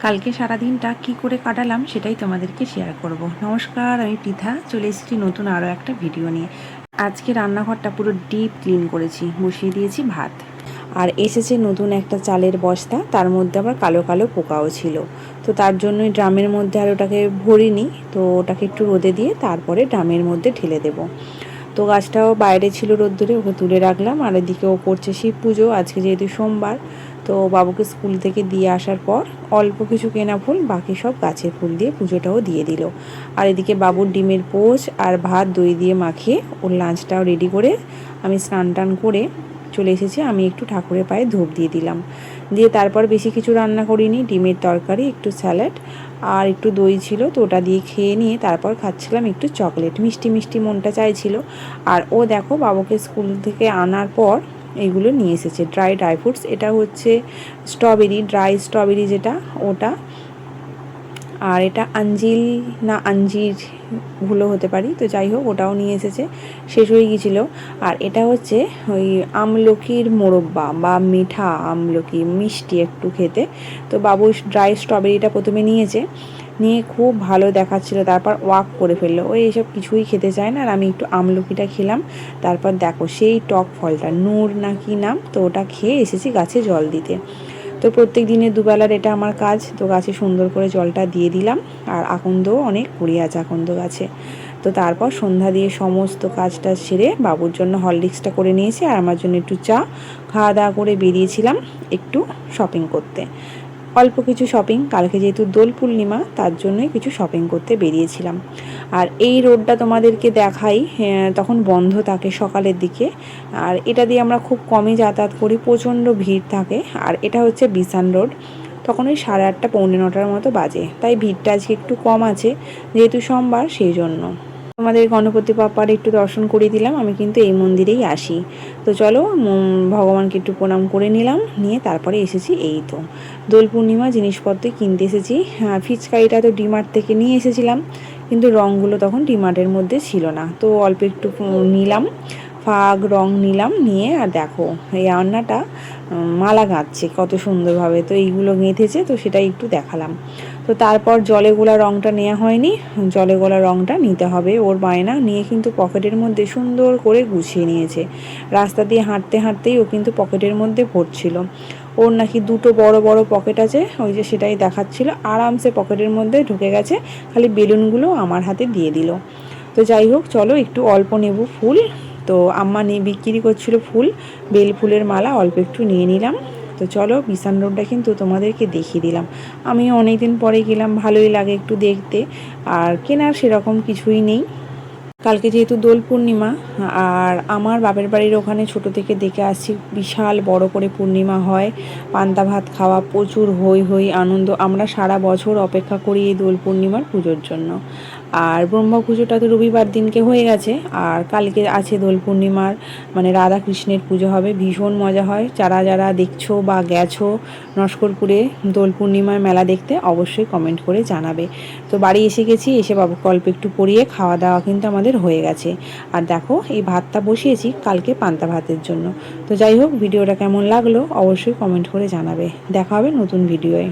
কালকে সারাদিনটা কি করে কাটালাম সেটাই তোমাদেরকে শেয়ার করব। নমস্কার, আমি পৃথা, চলে এসেছি নতুন আরও একটা ভিডিও নিয়ে। আজকে রান্নাঘরটা পুরো ডিপ ক্লিন করেছি, বসিয়ে দিয়েছি ভাত। আর এসেছে নতুন একটা চালের বস্তা, তার মধ্যে আবার কালো কালো পোকাও ছিল। তো তার জন্যই ড্রামের মধ্যে আর ওটাকে ভরিনি, তো ওটাকে একটু রোদে দিয়ে তারপরে ড্রামের মধ্যে ঢেলে দেবো। তো গাছটাও বাইরে ছিল রোদ্দুরে, ওকে তুলে রাখলাম। আর এদিকে ও করছে শিব পুজো, আজকে যেহেতু সোমবার। তো বাবুকে স্কুল থেকে দিয়ে আসার পর অল্প কিছু কেনা ফুল, বাকি সব গাছের ফুল দিয়ে পুজোটাও দিয়ে দিল। আর এদিকে বাবুর ডিমের পোচ আর ভাত দই দিয়ে মাখিয়ে ওর লাঞ্চটাও রেডি করে আমি স্নান টান করে চলে এসেছি। আমি একটু ঠাকুরের পায়ে ধূপ দিয়ে দিলাম, দিয়ে তারপর বেশি কিছু রান্না করিনি, ডিমের তরকারি, একটু স্যালাড আর একটু দই ছিল, তো ওটা দিয়ে খেয়ে নিয়ে তারপর খাচ্ছিলাম একটু চকলেট। মিষ্টি মিষ্টি মনটা চাইছিল। আর ও দেখো বাবুকে স্কুল থেকে আনার পর এগুলো নিয়ে এসেছে ড্রাই ফ্রুটস। এটা হচ্ছে স্ট্রবেরি, ড্রাই স্ট্রবেরি যেটা, ওটা। আর এটা আঞ্জির ভুলও হতে পারি, তো যাই হোক ওটাও নিয়ে এসেছে, শেষ হয়ে গিয়েছিল। আর এটা হচ্ছে ওই আমলকির মোরব্বা বা মিঠা আমলকি, মিষ্টি একটু খেতে। তো বাবু ড্রাই স্ট্রবেরিটা প্রথমে নিয়েছে, নিয়ে খুব ভালো দেখাচ্ছিল, তারপর ওয়াক করে ফেললো। ওই এসব কিছুই খেতে চায় না। আর আমি একটু আমলকিটা খেলাম। তারপর দেখো সেই টক ফলটা, নূর না কি নাম, তো ওটা খেয়ে এসেছি গাছে জল দিতে। তো প্রত্যেক দিনে দুবেলার এটা আমার কাজ। তো গাছে সুন্দর করে জলটা দিয়ে দিলাম। আর আকন্দও অনেক কুড়ি আছে আকন্দ গাছে। তো তারপর সন্ধ্যা দিয়ে সমস্ত কাজটা সেরে বাবুর জন্য হরলিক্সটা করে নিয়েছি, আর আমার জন্য একটু চা। খাওয়া দাওয়া করে বেরিয়েছিলাম একটু শপিং করতে। অল্প কিছু শপিং, কালকে যেহেতু দোল পূর্ণিমা তার জন্যই কিছু শপিং করতে বেরিয়েছিলাম। আর এই রোডটা তোমাদেরকে দেখাই, তখন বন্ধ থাকে সকালের দিকে। আর এটা দিয়ে আমরা খুব কমই যাতায়াত করি, প্রচণ্ড ভিড় থাকে। আর এটা হচ্ছে বিসান রোড। তখন ওই 8:30 পৌনে 9টার মতো বাজে, তাই ভিড়টা আজকে একটু কম আছে, যেহেতু সোমবার সেই জন্য। আমাদের গণপতি বাপ্পার একটু দর্শন করিয়ে দিলাম। আমি কিন্তু এই মন্দিরেই আসি। তো চলো ভগবানকে একটু প্রণাম করে নিলাম, নিয়ে তারপরে এসেছি এই তো দোল পূর্ণিমা জিনিসপত্র কিনতে এসেছি। হ্যাঁ, ফিচকারিটা তো ডিমার্ট থেকে নিয়ে এসেছিলাম, কিন্তু রঙগুলো তখন ডিমার্টের মধ্যে ছিল না, তো অল্প একটু নিলাম, ফাগ রং নিলাম। নিয়ে আর দেখো এই আন্নাটা মালা গাঁথছে কত সুন্দরভাবে, তো এইগুলো গেঁথেছে, তো সেটাই একটু দেখালাম। তো তারপর জলে গোলা রঙটা নেওয়া হয়নি, জলে গোলা রঙটা নিতে হবে ওর বায়না নিয়ে, কিন্তু পকেটের মধ্যে সুন্দর করে গুছিয়ে নিয়েছে। রাস্তা দিয়ে হাঁটতে হাঁটতেই ও কিন্তু পকেটের মধ্যে ভরছিল। ওর নাকি দুটো বড় বড় পকেট আছে, ওই যে সেটাই দেখাচ্ছিল, আরামসে পকেটের মধ্যে ঢুকে গেছে। খালি বেলুনগুলো আমার হাতে দিয়ে দিল। তো যাই হোক চলো একটু অল্প নেব ফুল। তো আম্মা নিয়ে বিক্রি করছিল ফুল, বেল ফুলের মালা অল্প একটু নিয়ে নিলাম। তো চলো বিসান রোডটা কিন্তু তোমাদেরকে দেখিয়ে দিলাম। আমি অনেক দিন পরে গেলাম, ভালোই লাগে একটু দেখতে। আর কেনার সেরকম কিছুই নেই। কালকে যেহেতু দোল পূর্ণিমা, আর আমার বাপের বাড়ির ওখানে ছোট থেকে দেখে আসছি বিশাল বড় করে পূর্ণিমা হয়, পান্তা ভাত খাওয়া, প্রচুর হই হই আনন্দ। আমরা সারা বছর অপেক্ষা করি এই দোল পূর্ণিমার পুজোর জন্য। আর ব্রহ্ম পুজোটা তো রবিবার দিনকে হয়ে গেছে, আর কালকে আছে দোল পূর্ণিমার, মানে রাধা কৃষ্ণের পুজো হবে, ভীষণ মজা হয়। যারা যারা দেখছো বা গেছো নস্করপুরে দোল পূর্ণিমার মেলা দেখতে, অবশ্যই কমেন্ট করে জানাবে। তো বাড়ি এসে গেছি, এসে বাবুকে অল্প একটু পরিয়ে খাওয়া দাওয়া কিন্তু আমাদের হয়ে গেছে। আর দেখো এই ভাতটা বসিয়েছি কালকে পান্তা ভাতের জন্য। তো যাই হোক ভিডিওটা কেমন লাগলো অবশ্যই কমেন্ট করে জানাবে। দেখা হবে নতুন ভিডিওয়ে।